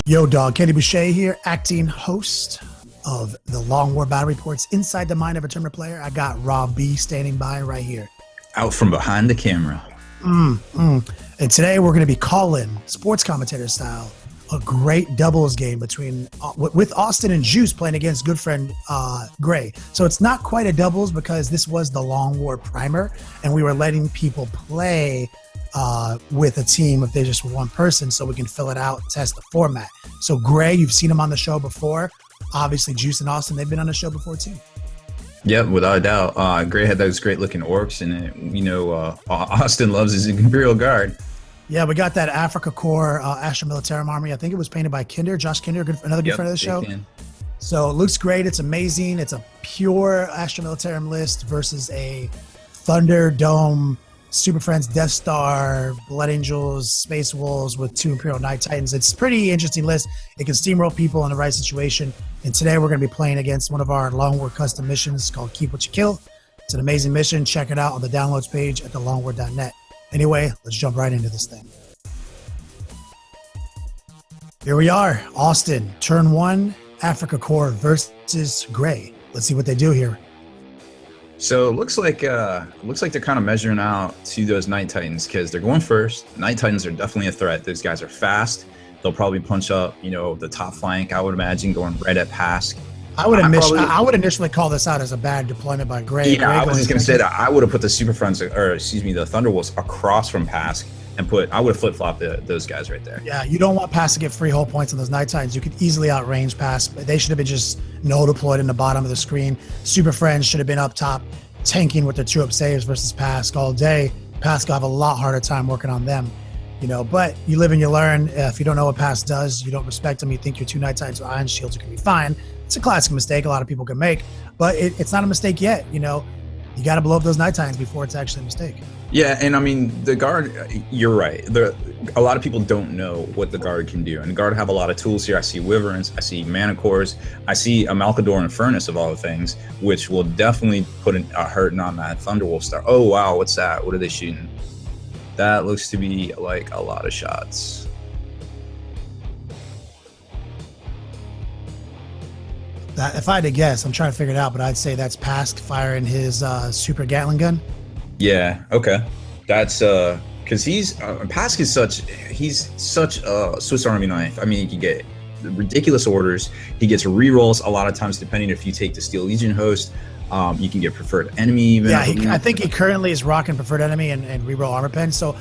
Yo, dog. Kenny Boucher here, acting host of the Long War Battle Reports Inside the Mind of a Tournament Player. I got Rob B standing by right here. Out from behind the camera. And today we're going to be calling, sports commentator style, a great doubles game between with Austin and Juice playing against good friend Gray. So it's not quite a doubles because this was the Long War primer, and we were letting people play with a team if they're just one person, so we can fill it out and test the format. So Gray, you've seen him on the show before. Obviously, Juice and Austin, they've been on the show before too. Yep, without a doubt. Gray had those great looking orcs, and Austin loves his Imperial Guard. Yeah, we got that Africa Corps Astra Militarum army. I think it was painted by Kinder, Josh Kinder, another good friend of the show. So it looks great. It's amazing. It's a pure Astra Militarum list versus a Thunderdome, Super Friends, Death Star, Blood Angels, Space Wolves with 2 Imperial Knight Titans. It's a pretty interesting list. It can steamroll people in the right situation. And today we're going to be playing against one of our Long War custom missions called Keep What You Kill. It's an amazing mission. Check it out on the downloads page at thelongwar.net. Anyway, let's jump right into this thing. Here we are, Austin, turn 1, Africa Corps versus Gray. Let's see what they do here. So it looks like they're kind of measuring out to those Night Titans because they're going first. Night Titans are definitely a threat. Those guys are fast. They'll probably punch up, the top flank. I would imagine going right at Pask. I would initially call this out as a bad deployment by Gray. Yeah, I was just gonna say that I would have put the Super Friends, the Thunderwolves across from Pask and I would have flip flopped those guys right there. Yeah, you don't want Pask to get free whole points on those Night Titans. You could easily outrange Pask. They should have been just no deployed in the bottom of the screen. Super Friends should have been up top, tanking with their 2-up saves versus Pask all day. Pask will have a lot harder time working on them. But you live and you learn. If you don't know what Pask does, you don't respect them, you think your 2 Night Titans with Iron Shields, you can be fine. It's a classic mistake a lot of people can make, but it's not a mistake yet. You got to blow up those Night Titans before it's actually a mistake. Yeah, and I mean, the Guard, you're right. A lot of people don't know what the Guard can do, and the Guard have a lot of tools here. I see Wyverns, I see Mana Cores, I see a Malkador and Furnace of all the things, which will definitely put a hurting on that Thunderwolf star. Oh, wow, what's that? What are they shooting? That looks to be like a lot of shots. If I had to guess, I'm trying to figure it out, but I'd say that's Pask firing his super Gatling gun. Yeah, okay. That's because Pask is such a Swiss Army knife. I mean, he can get ridiculous orders. He gets rerolls a lot of times, depending if you take the Steel Legion host. You can get preferred enemy even. Yeah, I think he currently is rocking preferred enemy and reroll armor pen. So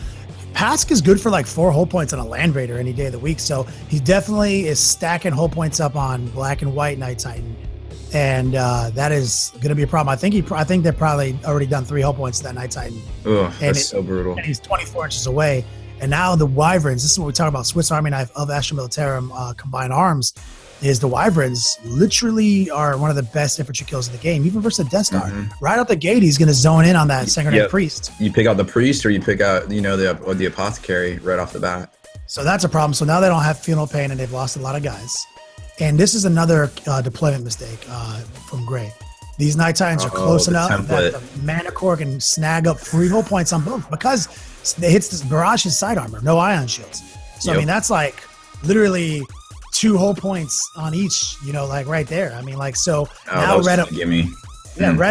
Pask is good for like 4 hull points on a Land Raider any day of the week. So he definitely is stacking hull points up on Black and White Night Titan. And that is going to be a problem. I think they've probably already done 3 hull points to that Night Titan. Oh, that's so brutal. And he's 24 inches away. And now the Wyverns, this is what we talk about, Swiss Army knife of Astra Militarum combined arms, is the Wyverns literally are one of the best infantry kills in the game, even versus a Death Star. Mm-hmm. Right out the gate, he's going to zone in on that Sanguinary Priest. You pick out the Priest or you pick out, the Apothecary right off the bat. So that's a problem. So now they don't have Funeral Pain and they've lost a lot of guys. And this is another deployment mistake from Gray. These Night Titans are close enough that the Mana Core can snag up free hull points on both because it hits this Barage's side armor, no ion shields. So, I mean, that's like literally 2 hull points on each, like right there. I mean, like, so now red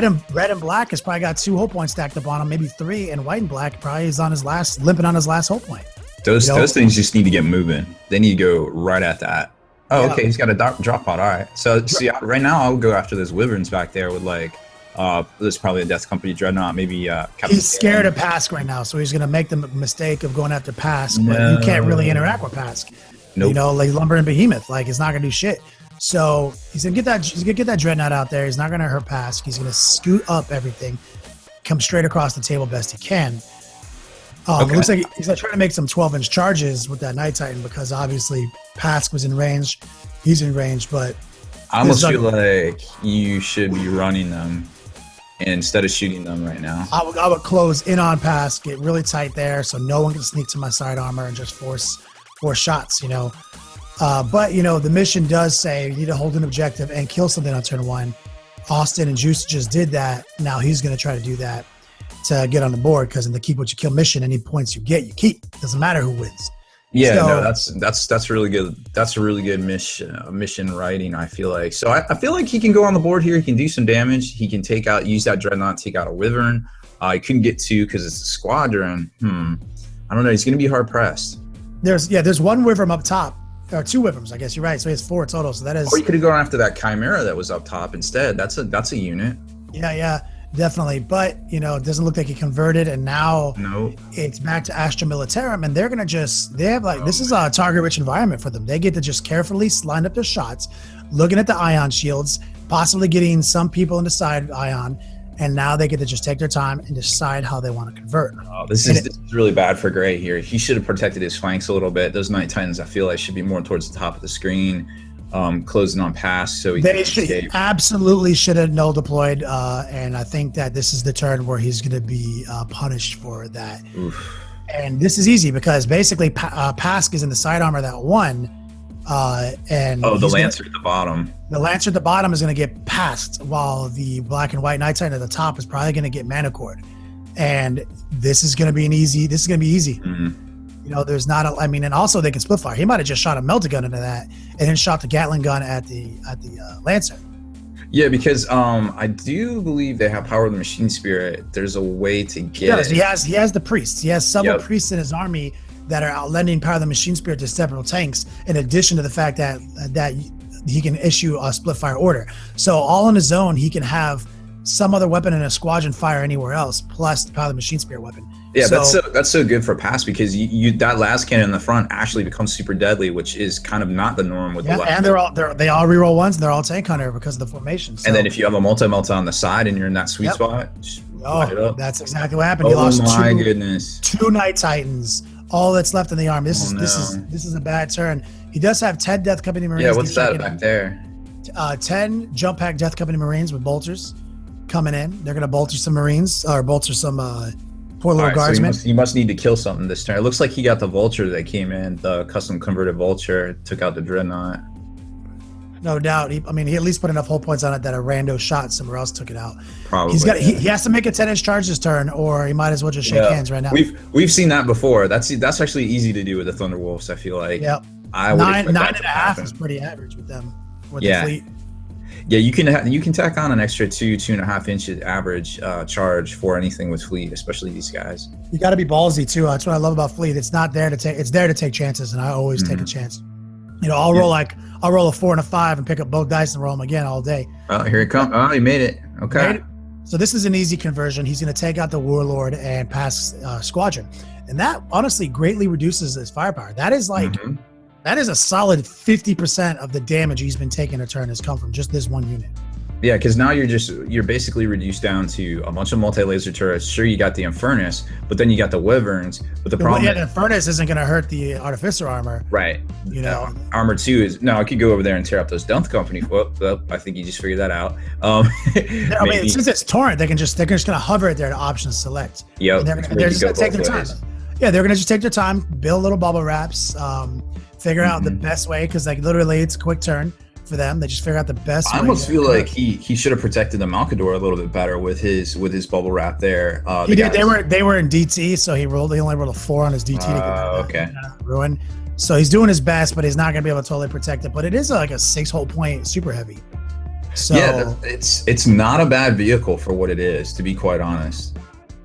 and black has probably got 2 hull points stacked up on him, maybe 3, and white and black probably is limping on his last hull point. Those things just need to get moving. They need to go right at that. Oh, okay, he's got a drop pod. All right. So, see, right now I'll go after those Wyverns back there with there's probably a Death Company Dreadnought, maybe Captain. He's scared of Pask right now, so he's going to make the mistake of going after Pask, but you can't really interact with Pask. Nope. Like Lumber and Behemoth, like it's not going to do shit. So he's going to get that Dreadnought out there. He's not going to hurt Pask. He's going to scoot up everything, come straight across the table best he can. It looks like he's trying to make some 12-inch charges with that Night Titan because obviously Pask was in range. He's in range, but I almost feel like you should be running them instead of shooting them right now. I would close in on Pask, get really tight there so no one can sneak to my side armor and just force shots, But, the mission does say you need to hold an objective and kill something on turn 1. Austin and Juice just did that. Now he's going to try to do that to get on the board because in the Keep What You Kill mission, any points you get, you keep. Doesn't matter who wins. Yeah, So, no, that's really good. That's a really good mission writing, I feel like. So I feel like he can go on the board here. He can do some damage. He can use that dreadnought, take out a wyvern. He couldn't get 2 because it's a squadron. I don't know. He's going to be hard pressed. There's one wyvern up top, or 2 wyverns, I guess you're right. So he has 4 total. So that is. Or you could have gone after that chimera that was up top instead. That's a unit. Yeah, definitely. But it doesn't look like he converted, and now it's back to Astra Militarum, and they're gonna this is a target-rich environment for them. They get to just carefully line up their shots, looking at the ion shields, possibly getting some people in the side ion, and now they get to just take their time and decide how they want to convert. Oh, this is really bad for Gray here. He should have protected his flanks a little bit. Those Knight Titans, I feel like, should be more towards the top of the screen. Closing on pass, so they absolutely should have null deployed, and I think that this is the turn where he's going to be punished for that. Oof. And this is easy because basically Pask is in the side armor that won, and the Lancer at the bottom. The Lancer at the bottom is going to get passed, while the black and white Knight Titan at the top is probably going to get mana cord, and this is going to be easy. Mm-hmm. There's not and also they can split fire. He might have just shot a melta gun into that and then shot the Gatling gun at the Lancer. Yeah, because I do believe they have power of the machine spirit. There's a way to get it. He has the priests. He has several priests in his army that are outlending power of the machine spirit to several tanks, in addition to the fact that he can issue a split fire order. So all on his own, he can have some other weapon in a squadron fire anywhere else, plus the power of the machine spirit weapon. Yeah, that's so good for pass, because you that last cannon in the front actually becomes super deadly, which is kind of not the norm with the left. And they all reroll ones, and they're all tank hunter because of the formation. So. And then if you have a multi-melta on the side and you're in that sweet spot, that's exactly what happened. He lost goodness, 2 Knight Titans. All that's left in the arm. This is a bad turn. He does have 10 Death Company Marines. Yeah, what's that back there? 10 jump pack Death Company Marines with bolters coming in. They're gonna bolter some Marines or bolter some poor little guardsmen. So he must need to kill something this turn. It looks like he got the vulture that came in, the custom converted vulture, took out the dreadnought. No doubt. He at least put enough hull points on it that a rando shot somewhere else took it out. Probably. He has to make a 10-inch charge this turn, or he might as well just shake hands right now. We've seen that before. That's actually easy to do with the Thunderwolves, I feel like. Yep. 9.5 is pretty average with them. With the fleet. Yeah, you can tack on an extra 2.5 inches average charge for anything with fleet, especially these guys. You got to be ballsy too. That's what I love about fleet. It's there to take chances, and I always take a chance. I'll roll a 4 and a 5 and pick up both dice and roll them again all day. Oh, here it comes. Oh, he made it. Okay. So this is an easy conversion. He's going to take out the Warlord and pass Squadron, and that honestly greatly reduces his firepower. That is that is a solid 50% of the damage he's been taking a turn has come from just this one unit. Yeah, because now you're basically reduced down to a bunch of multi-laser turrets. Sure, you got the Infernus, but then you got the Wyverns. But the problem the Infernus isn't going to hurt the Artificer armor. Right. Armor 2 is... No, I could go over there and tear up those Death Company. Well, I think you just figured that out. Since it's Torrent, they're just going to hover it there to option select. Yep. They're just going to take their time. Yeah, they're going to just take their time, build little bubble wraps, figure out the best way, because literally it's a quick turn for them. They just figure out the best way. I almost feel like he should have protected the Malkador a little bit better with his bubble wrap there. He did. They were in DT, so he only rolled a 4 on his DT to get ruin. So he's doing his best, but he's not going to be able to totally protect it. But it is like a 6 whole point super heavy. So yeah, it's not a bad vehicle for what it is, to be quite honest.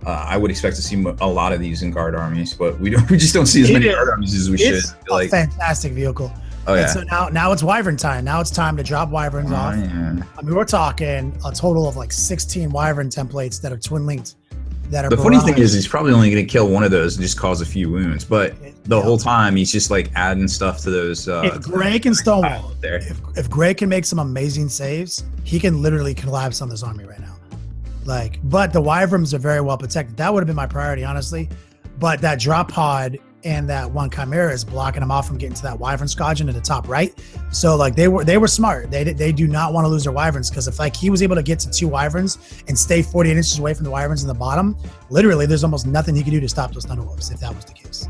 I would expect to see a lot of these in guard armies, but we just don't see as many guard armies as we should. It's a fantastic vehicle. Oh yeah. And so now it's Wyvern time. Now it's time to drop Wyverns off. Yeah. We're talking a total of 16 Wyvern templates that are twin linked. The funny thing is, he's probably only going to kill one of those and just cause a few wounds. But the whole time, he's just adding stuff to those. If Gray can stonewall, if Gray can make some amazing saves, he can literally collapse on this army right now. But the Wyverns are very well protected. That would have been my priority, honestly. But that drop pod and that one Chimera is blocking them off from getting to that Wyvern squadron at the top right. So they were smart. They do not want to lose their Wyverns, because if he was able to get to 2 Wyverns and stay 48 inches away from the Wyverns in the bottom, literally there's almost nothing he could do to stop those Thunderwolves if that was the case.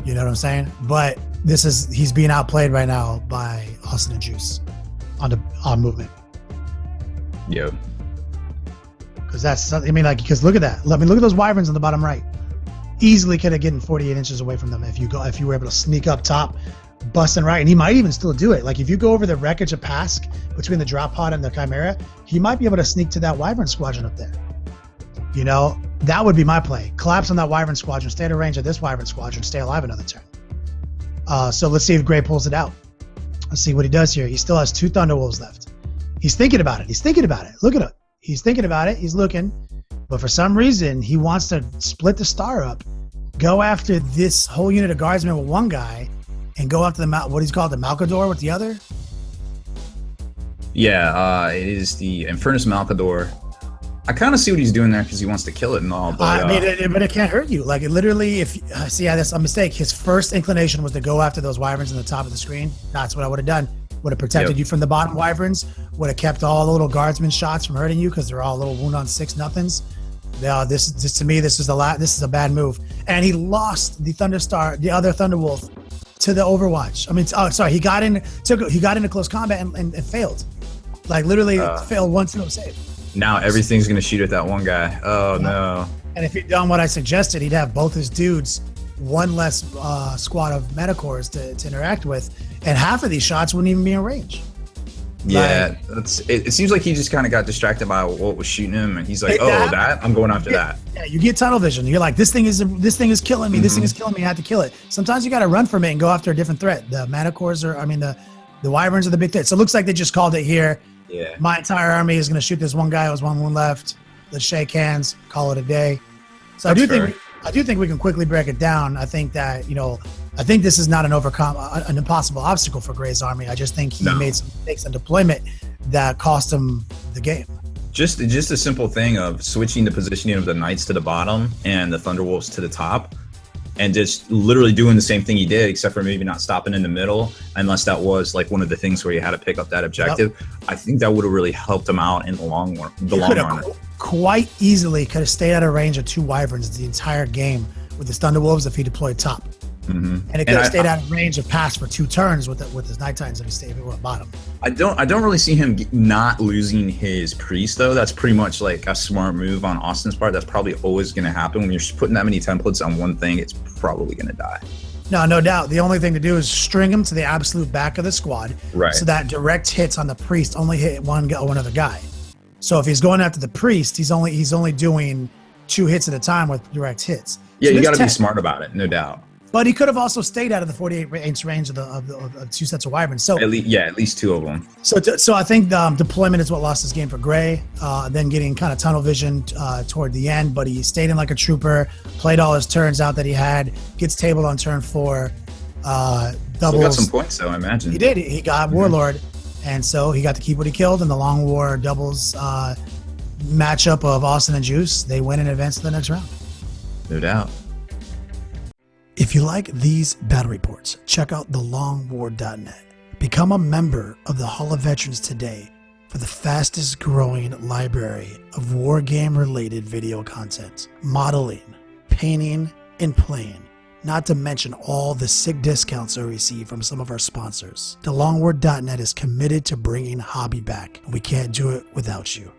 You know what I'm saying? But he's being outplayed right now by Austin and Juice on movement. Yeah. Because because look at that. Look at those Wyverns on the bottom right. easily could have gotten 48 inches away from them if you were able to sneak up top, busting right. And he might even still do it. Like if you go over the wreckage of Pask between the drop pod and the Chimera, he might be able to sneak to that Wyvern squadron up there. You know, that would be my play. Collapse on that Wyvern squadron, stay at a range of this Wyvern squadron, stay alive another turn. So let's see if Gray pulls it out. Let's see what he does here. He still has 2 Thunderwolves left. He's thinking about it. Look at him. He's thinking about it. He's looking. But for some reason, he wants to split the star up, go after this whole unit of guardsmen with one guy, and go after what he's called the Malcador with the other. Yeah, it is the Infernus Malcador. I kind of see what he's doing there because he wants to kill it and all. But, but it can't hurt you. Like it literally, that's a mistake. His first inclination was to go after those Wyverns in the top of the screen. That's what I would have done. Would have protected you from the bottom Wyverns. Would have kept all the little guardsman shots from hurting you because they're all little wound on 6 nothings. This to me, this is a bad move. And he lost the Thunderstar, the other Thunderwolf, to the Overwatch. I mean, he got into close combat and failed. Like literally failed 1-2 save. Now everything's gonna shoot at that one guy. Oh no! And if he'd done what I suggested, he'd have both his dudes, one less squad of Metacores to interact with, and half of these shots wouldn't even be in range. Yeah, it seems like he just kind of got distracted by what was shooting him, and he's like, I'm going after that. Yeah, you get tunnel vision. You're like, this thing is killing me. Mm-hmm. This thing is killing me. I have to kill it. Sometimes you got to run from it and go after a different threat. The Manticores the Wyverns are the big threat. So it looks like they just called it here. Yeah. My entire army is going to shoot this one guy who has 1 wound left. Let's shake hands, call it a day. So I do think we can quickly break it down. I think that, I think this is not an impossible obstacle for Gray's army. I just think he made some mistakes in deployment that cost him the game. Just a simple thing of switching the positioning of the Knights to the bottom and the Thunderwolves to the top, and just literally doing the same thing he did, except for maybe not stopping in the middle, unless that was like one of the things where you had to pick up that objective. Yep. I think that would have really helped him out in the long run. Quite easily could have stayed out of range of 2 Wyverns the entire game with his Thunderwolves if he deployed top. Mm-hmm. And it could have stayed out of range of pass for 2 turns with his Night Titans if he stayed at bottom. I don't really see him not losing his Priest though. That's pretty much like a smart move on Austin's part. That's probably always going to happen when you're putting that many templates on one thing. It's probably going to die. No doubt. The only thing to do is string him to the absolute back of the squad, right? So that direct hits on the Priest only hit one other guy. So if he's going after the Priest, he's only doing 2 hits at a time with direct hits. Yeah, so you got to be smart about it, no doubt. But he could have also stayed out of the 48-inch range of 2 sets of Wyverns. So at least 2 of them. So I think deployment is what lost this game for Gray. Then getting kind of tunnel vision toward the end, but he stayed in like a trooper, played all his turns out that he had, gets tabled on turn 4. Doubles. Still got some points though, I imagine. He did. He got Warlord, and so he got to keep what he killed in the Long War doubles matchup of Austin and Juice. They win and advance to the next round. No doubt. If you like these battle reports, check out thelongwar.net. Become a member of the Hall of Veterans today for the fastest growing library of Wargame-related video content, modeling, painting, and playing, not to mention all the sick discounts I receive from some of our sponsors. Thelongwar.net is committed to bringing hobby back, and we can't do it without you.